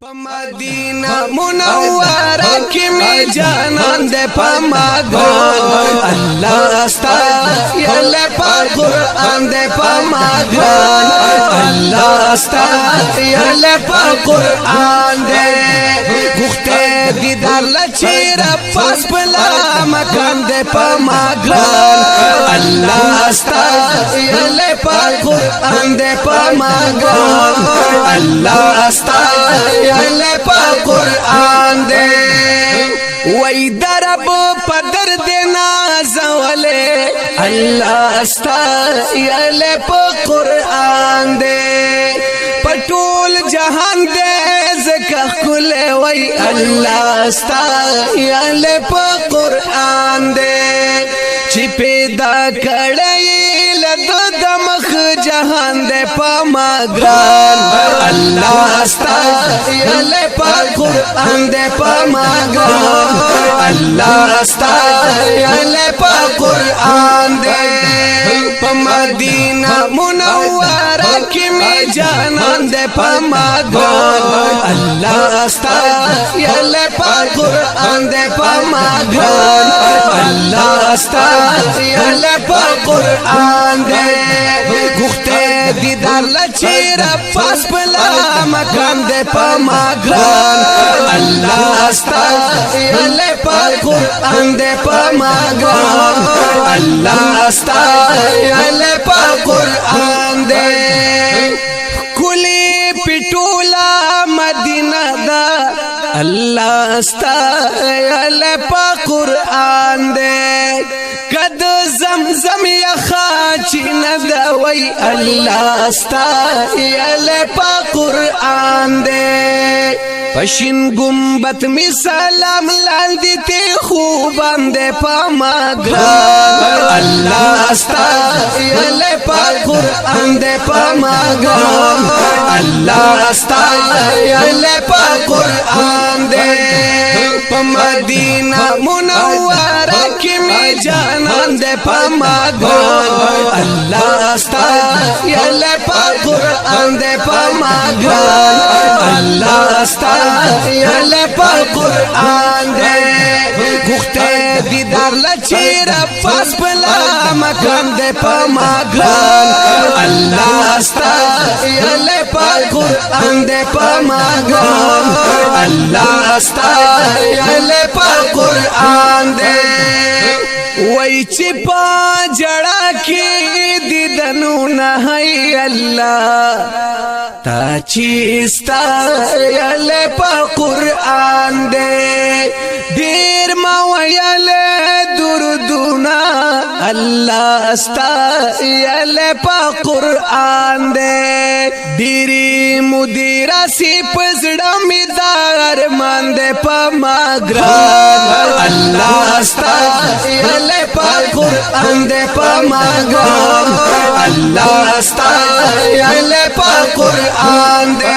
مدینہ منورہ کی میں جانان دے پماگان اللہ استا یلے پا قرآن دے پماگان اللہ استا یلے پا قرآن دے گختے دیدار لچیر پاس پلا مکان دے پماگان اللہ استا یلے پا قرآن دے پماگان اللہ استا یلے پا قرآن دے وی درب پدر دینا زولے اللہ استا یلے پا قرآن دے پٹول جہان دے زکا کھلے وی اللہ استا یلے پا قرآن دے چی پیدا کڑائی لدو دمخ جہان دے پا ماگران اللہ استا یلے پا قرآن دے پا ماگران اللہ استا یلے پا قرآن دے پا مدینہ منورہ کی میں جانان دے پا ماگران اللہ استا یلے پا قرآن دے پا ماگران اللہ استا یلے پا قرآن دے گختے دیدار لچیر پاس پلا مکان دے پا ماگران اللہ استا یلے پا قرآن دے پا ماگران اللہ استا یلے پا قرآن دے کلی پٹولا مدینہ دا اللہ استا یلے پا قرآن دے قد زمزم یخا چین دوی اللہ استا یلے پا قرآن دے پشن گمبت می سلام لاندی تی خوبان دے پا ماگران اللہ استا یلے پا قرآن دے پا ماگران اللہ استا یلے پا قرآن دے پا مدینہ منورہ کی میں جانان دے پا ماگران اللہ استا یلے پا قرآن دے پا ماگران اللہ استا یلے پا قرآن دے گختے دیدار لچیر پاس پلا مکان دے پا ماگران اللہ استا یلے پا قرآن دے پا ماگران اللہ استا یلے پا قرآن دے وی چی پا جڑا کی دیدنو نہی اللہ تا چیستا یلے پا قرآن دے دیر مویلے دردونا اللہ استا یلے پا قرآن دے دیری مدیرہ سی پزڑا میدار مان دے پا ماگران اللہ استا یلے پا قرآن دے پا ماگران اللہ استا یلے پا قرآن دے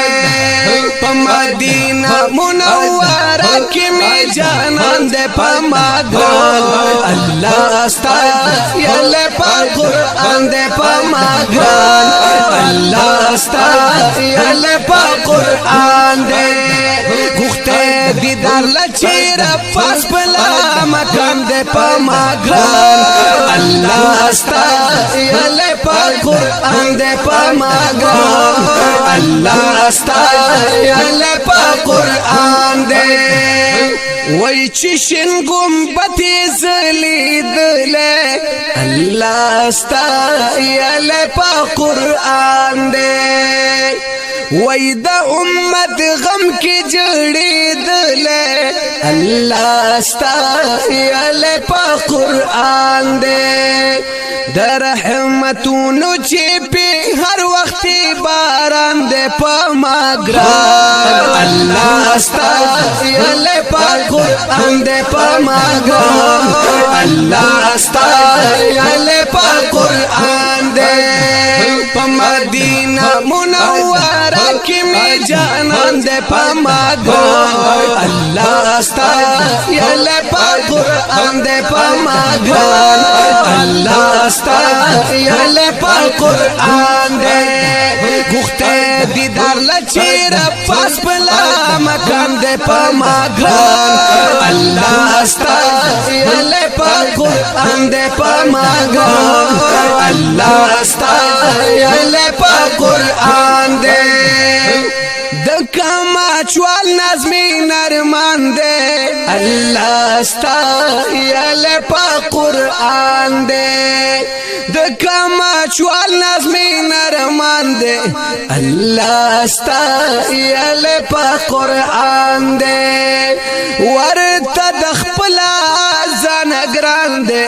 پا مدینہ منورہ کی میں جانان دے پا ماگران اللہ استا یلے پا قرآن دے پا ماگران اللہ استا یلے پا قرآن دے گختے دیدار لچیر پاس پلا مکان دے پا ماگران اللہ استا یلے پا قرآن دے پا ماگران اللہ استا یلے پا قرآن دے وی چشن گمبتی زلید لے اللہ استا یلے پا قرآن دے وی دا امت غم کی جڑی دلے اللہ استا یلے پا قرآن دے در رحمتونو چیپی ہر وقتی باران دے پا ماگران اللہ استا یلے پا قرآن دے پا ماگران اللہ استا یلے پا قرآن دے پا مدینہ منورہ کی میں جانان دے پا ماگران اللہ استا یلے پا قرآن دے پا ماگران اللہ استا یلے پا قرآن دے گختے دیدار لچیر پاس پلا مکان دے پا ماغان اللہ استایل پا قرآن دے پا ماغان اللہ استایل پا قرآن دے دکما چوال نظمی نرمان دے اللہ استایل پا قرآن دے دکما چوال نظمی نرمان دے اللہ استایل پا قرآن دے ورطا دخپلا زنگران دے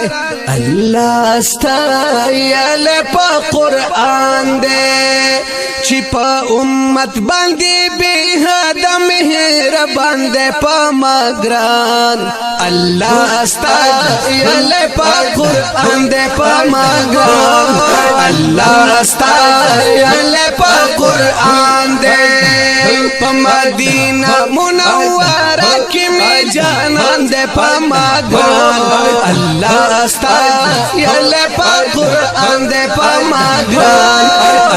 اللہ استایل پا قرآن دے چی پا امت باندی بی حد مہربان دے پا مگران اللہ استایل پا قرآن دے پا مگران اللہ استایل پا قرآن دے پا مدینہ منورہ کی میں جانان دے پا مگران اللہ استایل پا قرآن دے پا مگران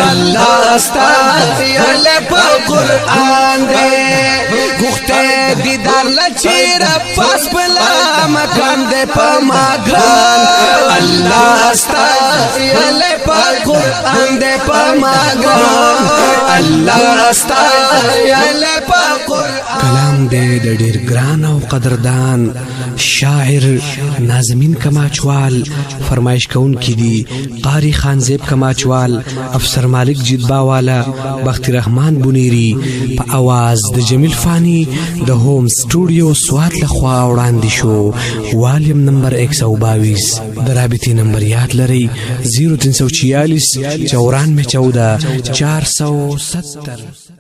اللہ استایل پا قرآن دے گختے دیدار لچیر پاس بلا مکان دے پا ماغان اللہ استایل پا قرآن دے پا ماغان اللہ استایل پا قرآن کلام دے دیر گران و قدردان شاعر نازمین کماچوال فرمائش کون کی دی قاری خانزیب کماچوال افسر مالک جدبا والا بخت رحمان بنیری پا آواز د جمیل فانی د ہوم سٹوڈیو سوات لخوا وړاندې شو والیم نمبر 122 درابطی نمبر یاد لري 0346 9414 470